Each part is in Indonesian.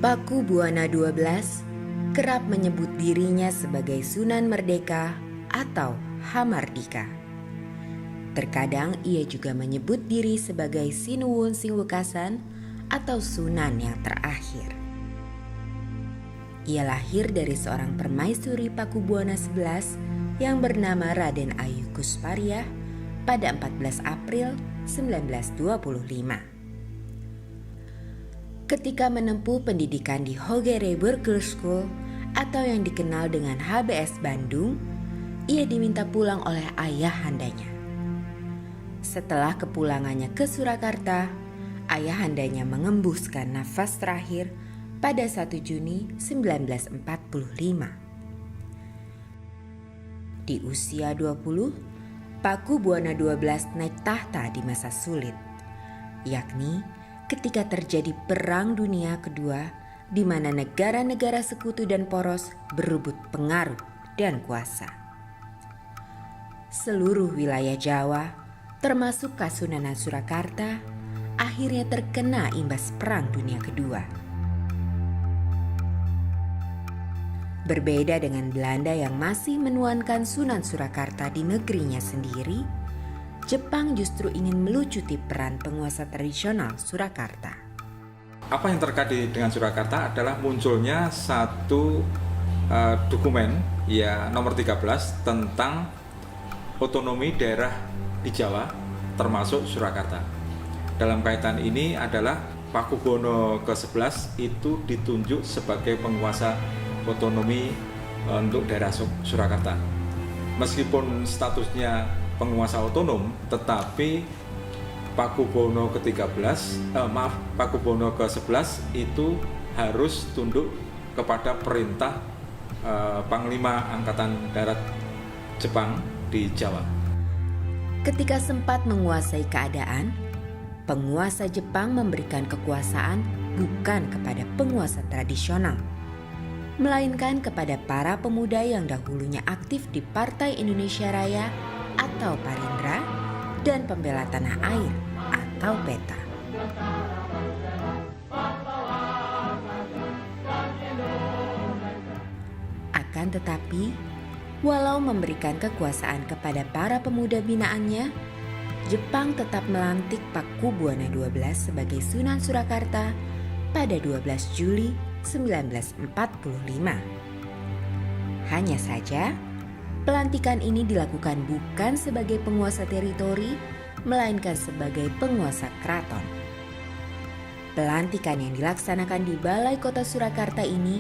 Pakubuwana XII kerap menyebut dirinya sebagai Sunan Merdeka atau Hamardika. Terkadang ia juga menyebut diri sebagai Sinuwun Singwekasan atau Sunan yang terakhir. Ia lahir dari seorang permaisuri Pakubuwana XI yang bernama Raden Ayu Kuspariyah pada 14 April 1925. Ketika menempuh pendidikan di Hogere Burger School atau yang dikenal dengan HBS Bandung, ia diminta pulang oleh ayahandanya. Setelah kepulangannya ke Surakarta, ayahandanya mengembuskan nafas terakhir pada 1 Juni 1945. Di usia 20, Pakubuwana XII naik tahta di masa sulit, yakni ketika terjadi Perang Dunia Kedua di mana negara-negara sekutu dan poros berebut pengaruh dan kuasa. Seluruh wilayah Jawa, termasuk Kasunanan Surakarta, akhirnya terkena imbas Perang Dunia Kedua. Berbeda dengan Belanda yang masih menuankan Sunan Surakarta di negerinya sendiri, Jepang justru ingin melucuti peran penguasa tradisional Surakarta. Apa yang terkait dengan Surakarta adalah munculnya satu dokumen ya nomor 13 tentang otonomi daerah di Jawa termasuk Surakarta. Dalam kaitan ini adalah Pakubuwana ke-11 itu ditunjuk sebagai penguasa otonomi untuk daerah Surakarta. Meskipun statusnya penguasa otonom, tetapi Pakubuwana ke-11 itu harus tunduk kepada perintah Panglima Angkatan Darat Jepang di Jawa. Ketika sempat menguasai keadaan, penguasa Jepang memberikan kekuasaan bukan kepada penguasa tradisional, melainkan kepada para pemuda yang dahulunya aktif di Partai Indonesia Raya atau Parindra dan Pembela Tanah Air atau PETA. Akan tetapi, walau memberikan kekuasaan kepada para pemuda binaannya, Jepang tetap melantik Pakubuwana XII sebagai Sunan Surakarta pada 12 Juli 1945. Hanya saja, pelantikan ini dilakukan bukan sebagai penguasa teritori, melainkan sebagai penguasa keraton. Pelantikan yang dilaksanakan di Balai Kota Surakarta ini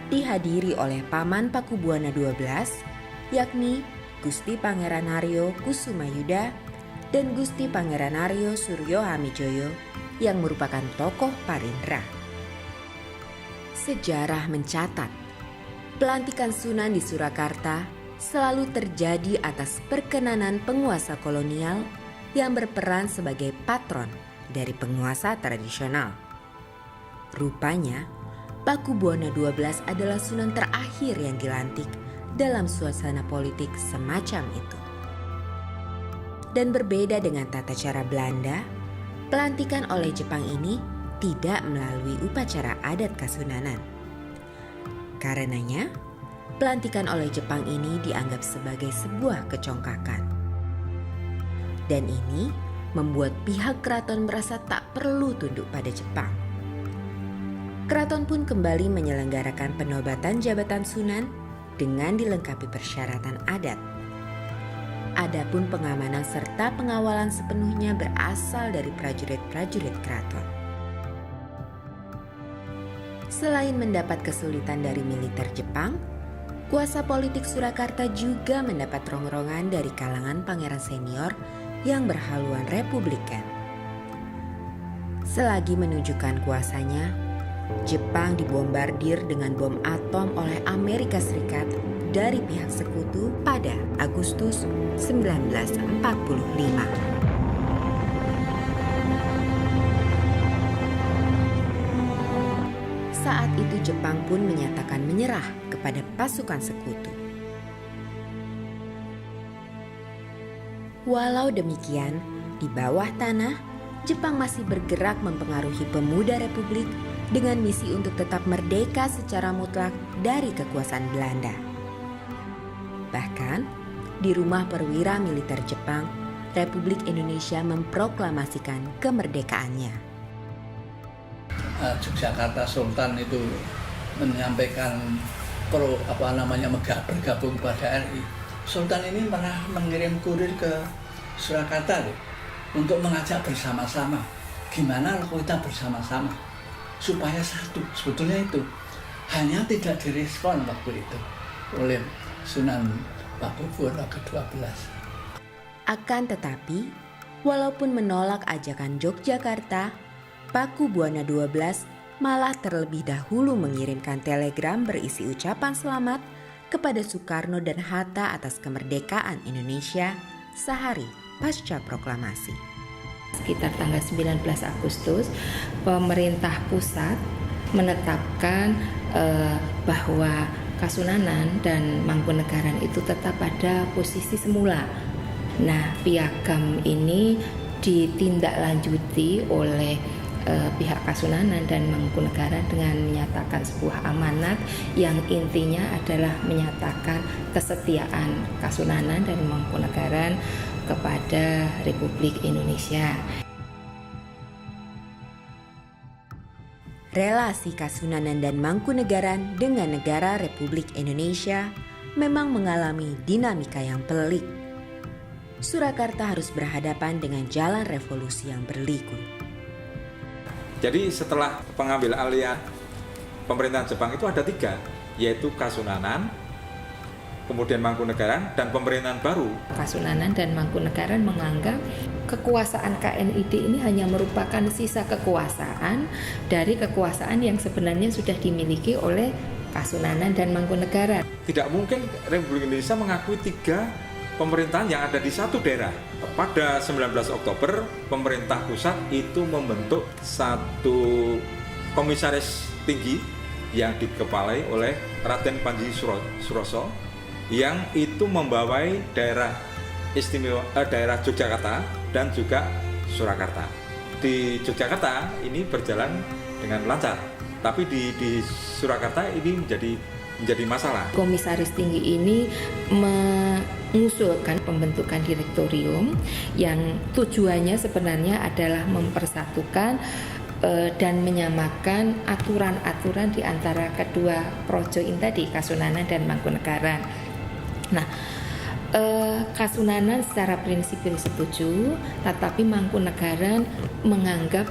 dihadiri oleh Paman Pakubuwana XII, yakni Gusti Pangeran Haryo Kusumayuda dan Gusti Pangeran Haryo Suryo Hamijoyo yang merupakan tokoh Parindra. Sejarah mencatat, pelantikan Sunan di Surakarta selalu terjadi atas perkenanan penguasa kolonial yang berperan sebagai patron dari penguasa tradisional. Rupanya, Pakubuwana XII adalah Sunan terakhir yang dilantik dalam suasana politik semacam itu. Dan berbeda dengan tata cara Belanda, pelantikan oleh Jepang ini tidak melalui upacara adat Kasunanan. Karenanya, pelantikan oleh Jepang ini dianggap sebagai sebuah kecongkakan. Dan ini membuat pihak keraton merasa tak perlu tunduk pada Jepang. Keraton pun kembali menyelenggarakan penobatan jabatan Sunan dengan dilengkapi persyaratan adat. Adapun pengamanan serta pengawalan sepenuhnya berasal dari prajurit-prajurit keraton. Selain mendapat kesulitan dari militer Jepang, kuasa politik Surakarta juga mendapat rongrongan dari kalangan pangeran senior yang berhaluan Republikan. Selagi menunjukkan kuasanya, Jepang dibombardir dengan bom atom oleh Amerika Serikat dari pihak sekutu pada Agustus 1945. Saat itu Jepang pun menyatakan menyerah kepada pasukan sekutu. Walau demikian, di bawah tanah, Jepang masih bergerak mempengaruhi pemuda Republik dengan misi untuk tetap merdeka secara mutlak dari kekuasaan Belanda. Bahkan, di rumah perwira militer Jepang, Republik Indonesia memproklamasikan kemerdekaannya. Yogyakarta Sultan itu menyampaikan bergabung pada RI. Sultan ini pernah mengirim kurir ke Surakarta untuk mengajak bersama-sama. Gimana kalau kita bersama-sama supaya satu, sebetulnya itu hanya tidak direspon waktu itu oleh Sunan Pakubuwono ke-12. Akan tetapi, walaupun menolak ajakan Yogyakarta, Pakubuwono XII malah terlebih dahulu mengirimkan telegram berisi ucapan selamat kepada Soekarno dan Hatta atas kemerdekaan Indonesia sehari pasca proklamasi. Sekitar tanggal 19 Agustus, pemerintah pusat menetapkan bahwa Kasunanan dan Mangkunegaran itu tetap pada posisi semula. Nah, piagam ini ditindaklanjuti oleh pihak Kasunanan dan Mangkunegaran dengan menyatakan sebuah amanat yang intinya adalah menyatakan kesetiaan Kasunanan dan Mangkunegaran kepada Republik Indonesia. Relasi Kasunanan dan Mangkunegaran dengan negara Republik Indonesia memang mengalami dinamika yang pelik. Surakarta harus berhadapan dengan jalan revolusi yang berliku. Jadi setelah pengambil alih pemerintahan Jepang itu ada 3, yaitu Kasunanan, kemudian Mangkunegaran, dan pemerintahan baru. Kasunanan dan Mangkunegaran menganggap kekuasaan KNID ini hanya merupakan sisa kekuasaan dari kekuasaan yang sebenarnya sudah dimiliki oleh Kasunanan dan Mangkunegaran. Tidak mungkin Republik Indonesia mengakui 3 pemerintahan yang ada di satu daerah. Pada 19 Oktober, pemerintah pusat itu membentuk satu komisaris tinggi yang dikepalai oleh Raden Panji Suroso yang itu membawai daerah istimewa daerah Yogyakarta dan juga Surakarta. Di Yogyakarta ini berjalan dengan lancar, tapi di Surakarta ini menjadi masalah. Komisaris tinggi ini mengusulkan pembentukan direktorium yang tujuannya sebenarnya adalah mempersatukan dan menyamakan aturan-aturan di antara kedua projo ini tadi, Kasunanan dan Mangkunegaran. Nah, Kasunanan secara prinsipil setuju, tetapi Mangkunegaran menganggap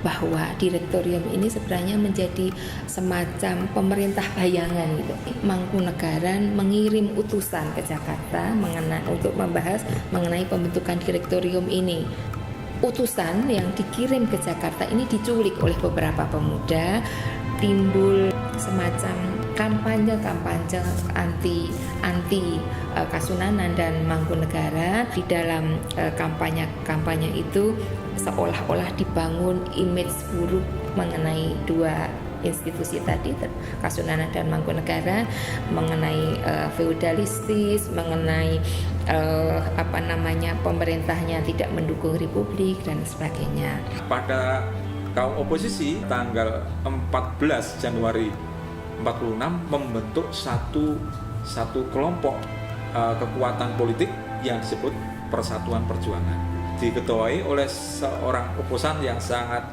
bahwa direktorium ini sebenarnya menjadi semacam pemerintah bayangan gitu. Mangkunegaran mengirim utusan ke Jakarta untuk membahas mengenai pembentukan direktorium ini. Utusan yang dikirim ke Jakarta ini diculik oleh beberapa pemuda, timbul semacam kampanye anti Kasunanan dan Mangkunegaran. Di dalam kampanye itu seolah-olah dibangun image buruk mengenai dua institusi tadi, Kasunanan dan Mangkunegaran, mengenai feudalistis, mengenai pemerintahnya tidak mendukung republik dan sebagainya. Pada kaum oposisi tanggal 14 Januari 46 membentuk satu kelompok kekuatan politik yang disebut Persatuan Perjuangan, diketuai oleh seorang oposan yang sangat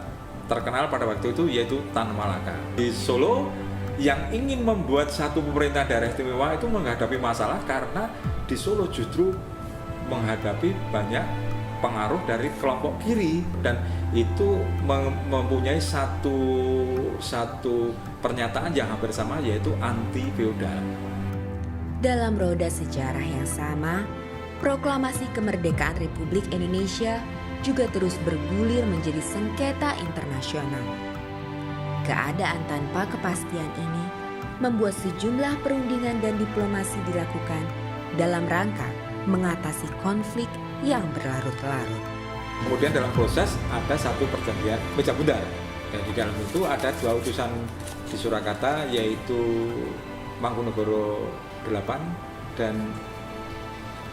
terkenal pada waktu itu, yaitu Tan Malaka. Di Solo yang ingin membuat satu pemerintahan daerah istimewa itu menghadapi masalah karena di Solo justru menghadapi banyak pengaruh dari kelompok kiri dan itu mempunyai satu pernyataan yang hampir sama, yaitu anti feodal. Dalam roda sejarah yang sama, proklamasi kemerdekaan Republik Indonesia juga terus bergulir menjadi sengketa internasional. Keadaan tanpa kepastian ini membuat sejumlah perundingan dan diplomasi dilakukan dalam rangka mengatasi konflik yang berlarut-larut. Kemudian dalam proses ada satu perjanjian meja bundar, dan di dalam itu ada 2 utusan di Surakarta, yaitu Mangkunegoro 8 dan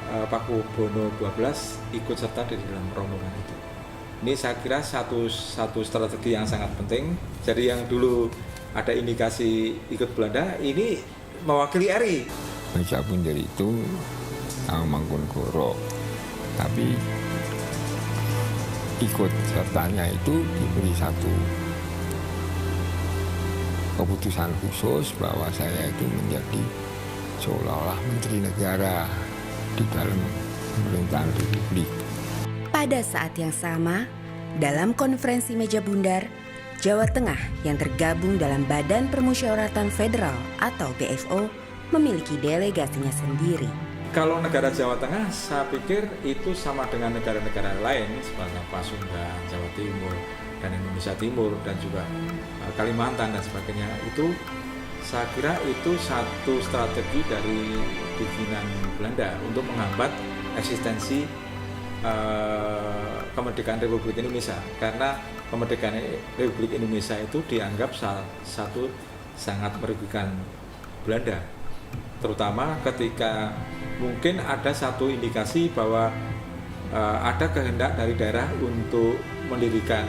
Pakubuwono 12 ikut serta di dalam rombongan itu. Ini saya kira satu strategi yang sangat penting. Jadi yang dulu ada indikasi ikut Belanda, ini mewakili RI. Meja Bundar itu Mangkunegoro, tapi ikut sertanya itu diberi satu keputusan khusus bahwa saya itu menjadi seolah-olah menteri negara di dalam pemerintahan Republik. Pada saat yang sama, dalam konferensi Meja Bundar, Jawa Tengah yang tergabung dalam Badan Permusyawaratan Federal atau BFO memiliki delegasinya sendiri. Kalau negara Jawa Tengah, saya pikir itu sama dengan negara-negara lain seperti Pasundan, Jawa Timur, dan Indonesia Timur, dan juga Kalimantan dan sebagainya. Itu saya kira itu satu strategi dari pimpinan Belanda untuk menghambat eksistensi kemerdekaan Republik Indonesia, karena kemerdekaan Republik Indonesia itu dianggap satu sangat merugikan Belanda, terutama ketika mungkin ada satu indikasi bahwa ada kehendak dari daerah untuk mendirikan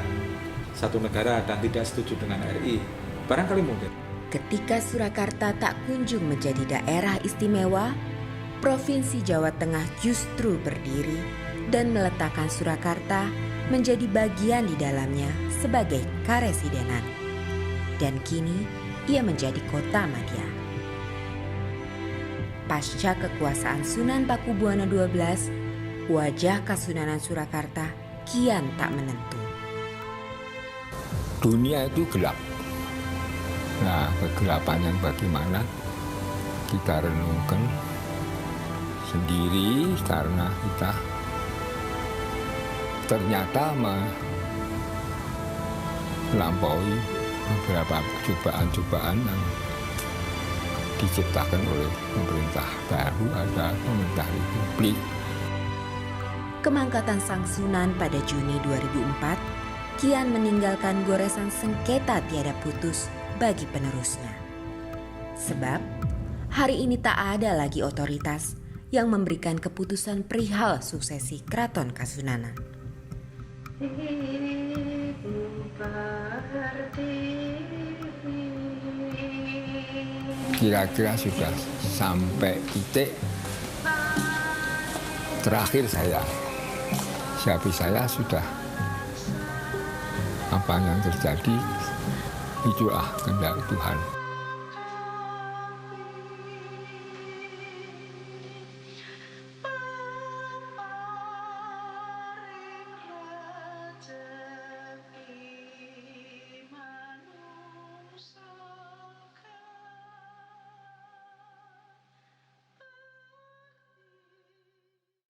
satu negara dan tidak setuju dengan RI, barangkali mungkin. Ketika Surakarta tak kunjung menjadi daerah istimewa, Provinsi Jawa Tengah justru berdiri dan meletakkan Surakarta menjadi bagian di dalamnya sebagai karesidenan. Dan kini ia menjadi kota madya. Pasca kekuasaan Sunan Pakubuwana XII, wajah Kasunanan Surakarta kian tak menentu. Dunia itu gelap. Nah, kegelapan yang bagaimana kita renungkan sendiri karena kita ternyata melampaui beberapa cobaan-cobaan yang diciptakan oleh pemerintah baru, ada pemerintah Republik. Kemangkatan Sang Sunan pada Juni 2004 kian meninggalkan goresan sengketa tiada putus bagi penerusnya. Sebab hari ini tak ada lagi otoritas yang memberikan keputusan perihal suksesi Keraton Kasunanan. Kira-kira sudah sampai titik terakhir saya. Habis saya sudah apa yang terjadi itulah kehendak Tuhan.